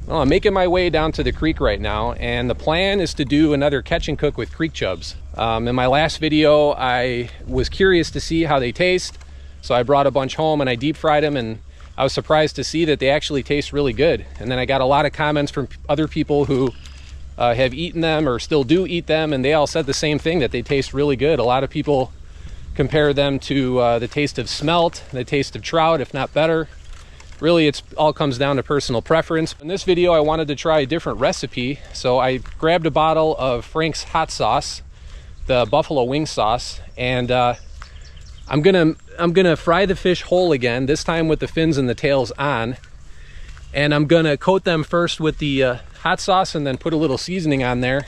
Well, I'm making my way down to the creek right now, and the plan is to do another catch and cook with creek chubs. In my last video, I was curious to see how they taste, so I brought a bunch home and I deep fried them, and I was surprised to see that they actually taste really good. And then I got a lot of comments from other people who have eaten them or still do eat them, and they all said the same thing, that they taste really good. A lot of people compare them to the taste of smelt, the taste of trout, if not better. Really, it all comes down to personal preference. In this video, I wanted to try a different recipe, so I grabbed a bottle of Frank's hot sauce, the buffalo wing sauce, and I'm gonna fry the fish whole again, this time with the fins and the tails on, and I'm gonna coat them first with the hot sauce and then put a little seasoning on there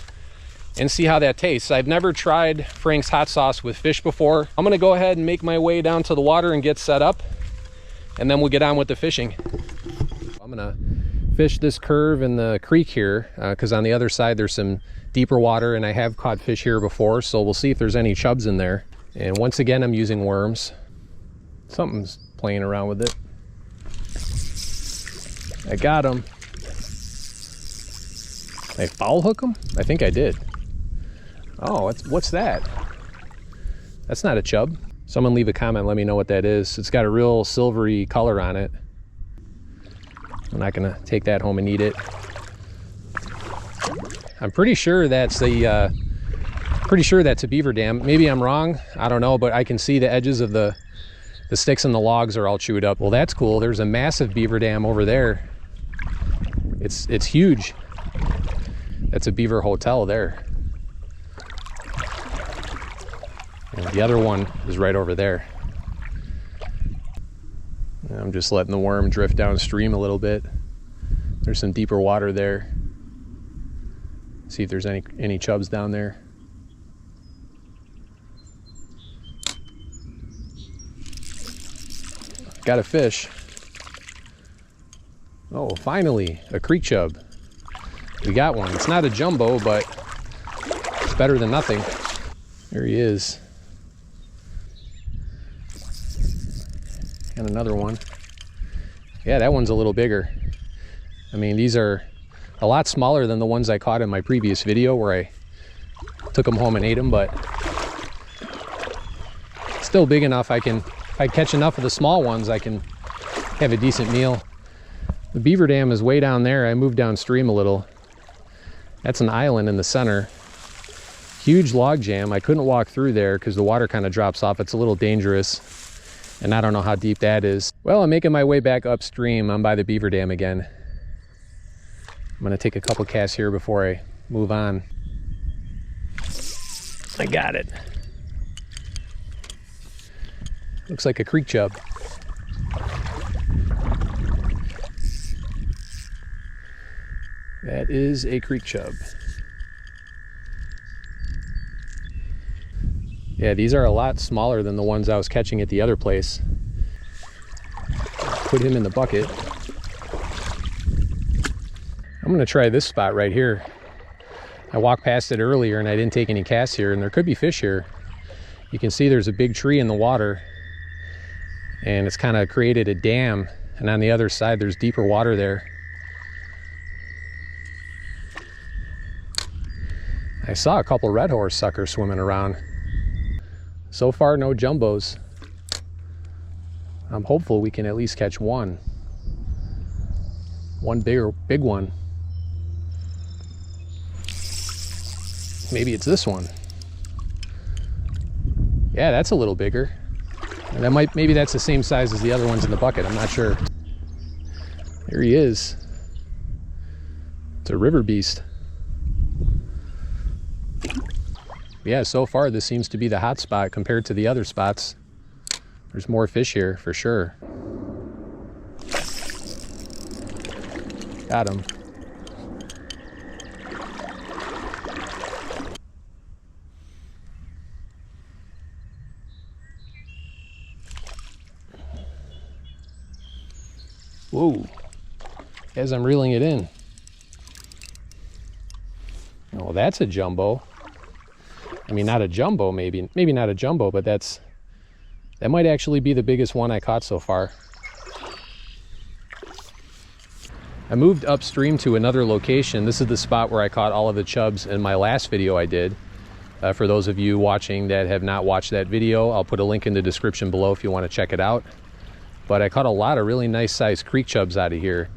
and see how that tastes. I've never tried Frank's hot sauce with fish before. I'm gonna go ahead and make my way down to the water and get set up, and then we'll get on with the fishing. I'm gonna fish this curve in the creek here because on the other side there's some deeper water, and I have caught fish here before, so we'll see if there's any chubs in there. And once again, I'm using worms. Something's playing around with it. I got him. Did I foul hook him? I think I did. Oh, what's that? That's not a chub. Someone leave a comment, let me know what that is. It's got a real silvery color on it. I'm not gonna take that home and eat it. I'm pretty sure that's a beaver dam. Maybe I'm wrong, I don't know, but I can see the edges of the sticks and the logs are all chewed up. Well, that's cool. There's a massive beaver dam over there. It's huge. That's a beaver hotel there. And the other one is right over there. I'm just letting the worm drift downstream a little bit. There's some deeper water there. See if there's any chubs down there. Got a fish. Oh, finally, a creek chub. We got one. It's not a jumbo, but it's better than nothing. There he is. And another one. Yeah, that one's a little bigger. I mean, these are a lot smaller than the ones I caught in my previous video where I took them home and ate them, but still big enough. If I catch enough of the small ones, I can have a decent meal. The beaver dam is way down there. I moved downstream a little. That's an island in the center. Huge log jam. I couldn't walk through there because the water kind of drops off. It's a little dangerous, and I don't know how deep that is. Well, I'm making my way back upstream. I'm by the beaver dam again. I'm gonna take a couple casts here before I move on. I got it. Looks like a creek chub. That is a creek chub. Yeah, these are a lot smaller than the ones I was catching at the other place. Put him in the bucket. I'm gonna try this spot right here. I walked past it earlier and I didn't take any casts here, and there could be fish here. You can see there's a big tree in the water, and it's kind of created a dam, and on the other side there's deeper water there. I saw a couple red horse suckers swimming around. So far, no jumbos. I'm hopeful we can at least catch one. One big one. Maybe it's this one. Yeah, that's a little bigger. And maybe that's the same size as the other ones in the bucket. I'm not sure. There he is. It's a river beast. Yeah, so far this seems to be the hot spot compared to the other spots. There's more fish here for sure. Got him. Whoa, as I'm reeling it in. Oh, that's a jumbo. I mean, not a jumbo, maybe not a jumbo, but that might actually be the biggest one I caught so far. I moved upstream to another location. This is the spot where I caught all of the chubs in my last video I did. For those of you watching that have not watched that video, I'll put a link in the description below if you want to check it out. But I caught a lot of really nice sized creek chubs out of here.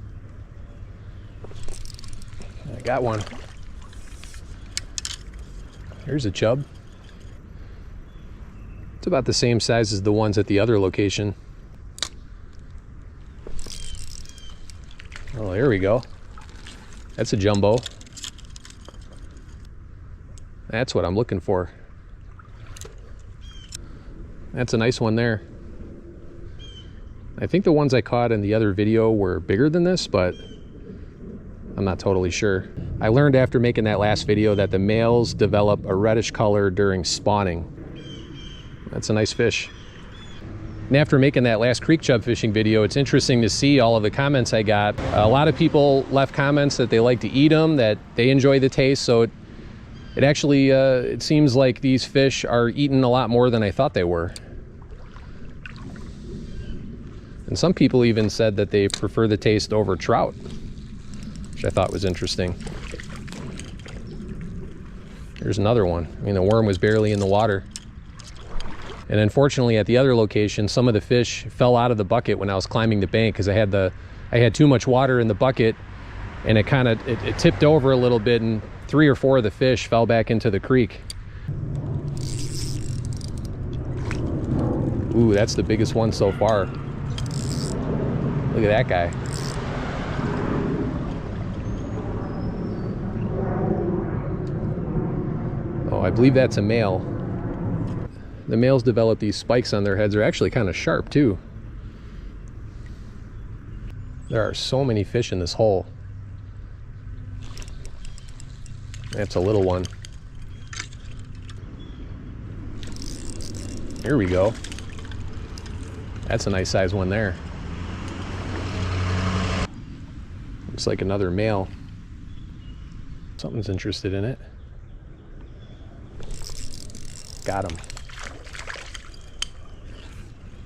I got one. Here's a chub. It's about the same size as the ones at the other location. Oh, there we go. That's a jumbo. That's what I'm looking for. That's a nice one there. I think the ones I caught in the other video were bigger than this, but I'm not totally sure. I learned after making that last video that the males develop a reddish color during spawning. That's a nice fish. And after making that last creek chub fishing video, it's interesting to see all of the comments I got. A lot of people left comments that they like to eat them, that they enjoy the taste. So it actually, it seems like these fish are eaten a lot more than I thought they were. And some people even said that they prefer the taste over trout, which I thought was interesting. Here's another one. I mean, the worm was barely in the water. And unfortunately at the other location, some of the fish fell out of the bucket when I was climbing the bank because I had too much water in the bucket, and it tipped over a little bit, and 3 or 4 of the fish fell back into the creek. Ooh, that's the biggest one so far. Look at that guy. Oh, I believe that's a male. The males develop these spikes on their heads. They're actually kind of sharp too. There are so many fish in this hole. That's a little one. Here we go. That's a nice size one there. Looks like another male. Something's interested in it. Got him.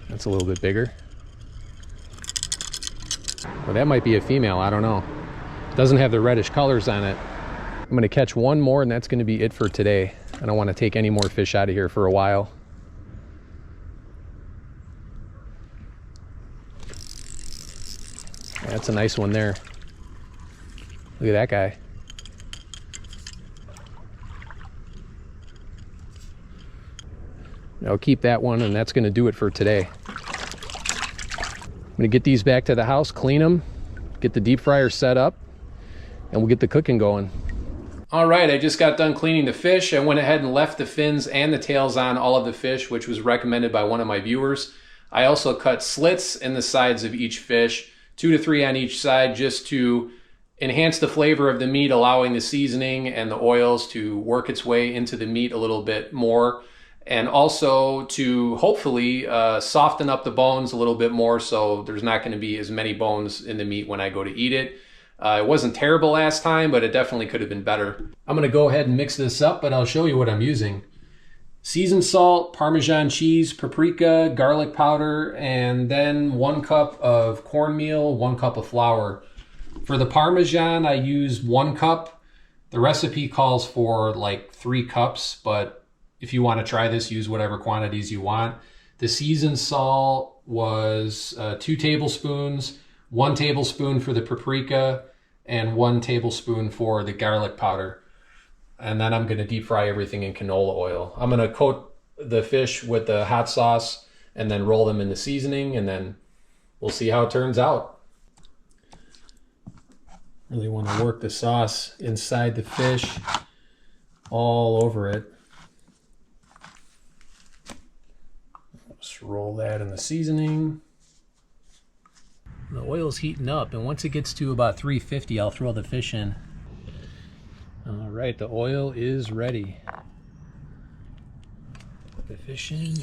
That's a little bit bigger. Well, that might be a female, I don't know. Doesn't have the reddish colors on it. I'm gonna catch one more and that's gonna be it for today. I don't wanna take any more fish out of here for a while. That's a nice one there. Look at that guy. I'll keep that one, and that's gonna do it for today. I'm gonna get these back to the house, clean them, get the deep fryer set up, and we'll get the cooking going. All right, I just got done cleaning the fish. I went ahead and left the fins and the tails on all of the fish, which was recommended by one of my viewers. I also cut slits in the sides of each fish, 2 to 3 on each side, just to enhance the flavor of the meat, allowing the seasoning and the oils to work its way into the meat a little bit more, and also to hopefully soften up the bones a little bit more, so there's not going to be as many bones in the meat when I go to eat it. It wasn't terrible last time, but it definitely could have been better. I'm going to go ahead and mix this up, but I'll show you what I'm using. Seasoned salt, Parmesan cheese, paprika, garlic powder, and then 1 cup of cornmeal, 1 cup of flour. For the Parmesan, I use 1 cup. The recipe calls for like 3 cups, but if you want to try this, use whatever quantities you want. The seasoned salt was 2 tablespoons, 1 tablespoon for the paprika, and 1 tablespoon for the garlic powder. And then I'm going to deep fry everything in canola oil. I'm going to coat the fish with the hot sauce and then roll them in the seasoning, and then we'll see how it turns out. Really want to work the sauce inside the fish, all over it. Just roll that in the seasoning. The oil's heating up, and once it gets to about 350, I'll throw the fish in. All right, the oil is ready. Put the fish in.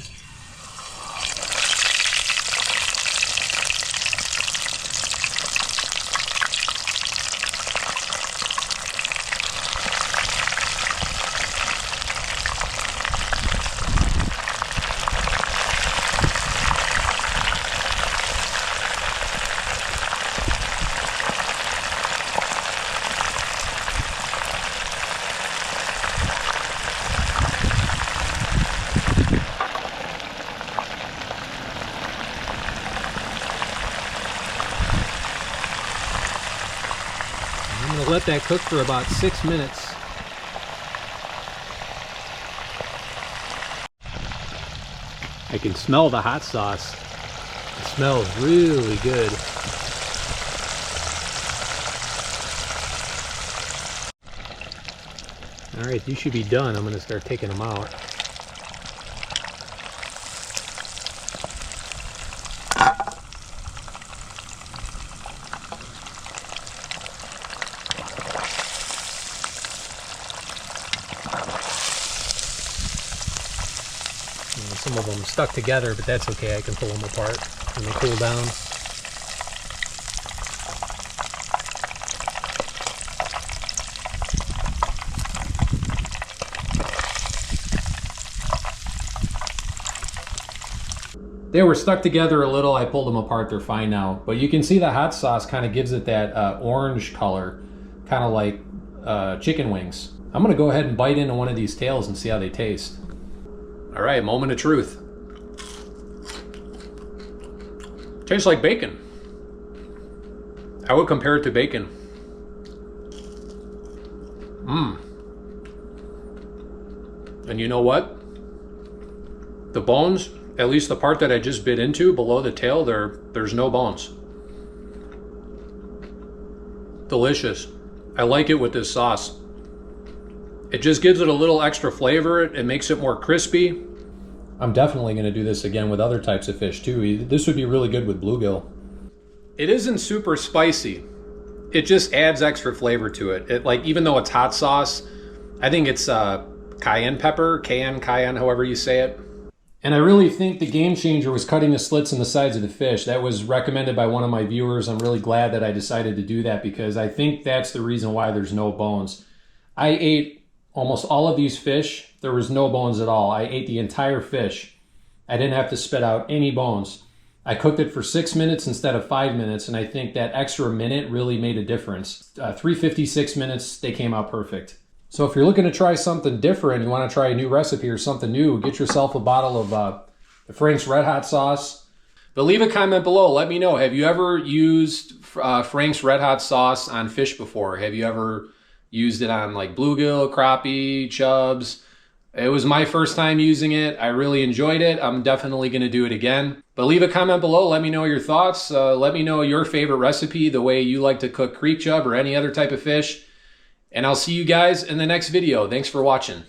I'm gonna let that cook for about 6 minutes. I can smell the hot sauce. It smells really good. All right, these should be done. I'm gonna start taking them out. Some of them stuck together, but that's okay. I can pull them apart when they cool down. They were stuck together a little. I pulled them apart. They're fine now. But you can see the hot sauce kind of gives it that orange color, kind of like chicken wings. I'm going to go ahead and bite into one of these tails and see how they taste. All right, moment of truth. Tastes like bacon. I would compare it to bacon. And you know what? The bones, at least the part that I just bit into below the tail, there's no bones. Delicious. I like it with this sauce. It just gives it a little extra flavor. It makes it more crispy. I'm definitely going to do this again with other types of fish too. This would be really good with bluegill. It isn't super spicy. It just adds extra flavor to it. Like, even though it's hot sauce, I think it's cayenne pepper, cayenne, however you say it. And I really think the game changer was cutting the slits in the sides of the fish. That was recommended by one of my viewers. I'm really glad that I decided to do that because I think that's the reason why there's no bones. I ate almost all of these fish. There was no bones at all. I ate the entire fish. I didn't have to spit out any bones. I cooked it for 6 minutes instead of 5 minutes, and I think that extra minute really made a difference. 356 minutes, they came out perfect. So if you're looking to try something different, you want to try a new recipe or something new, get yourself a bottle of the Frank's Red Hot sauce. But leave a comment below. Let me know. Have you ever used Frank's Red Hot sauce on fish before? Have you ever used it on like bluegill, crappie, chubs? It was my first time using it. I really enjoyed it. I'm definitely going to do it again. But leave a comment below. Let me know your thoughts. Let me know your favorite recipe, the way you like to cook creek chub or any other type of fish. And I'll see you guys in the next video. Thanks for watching.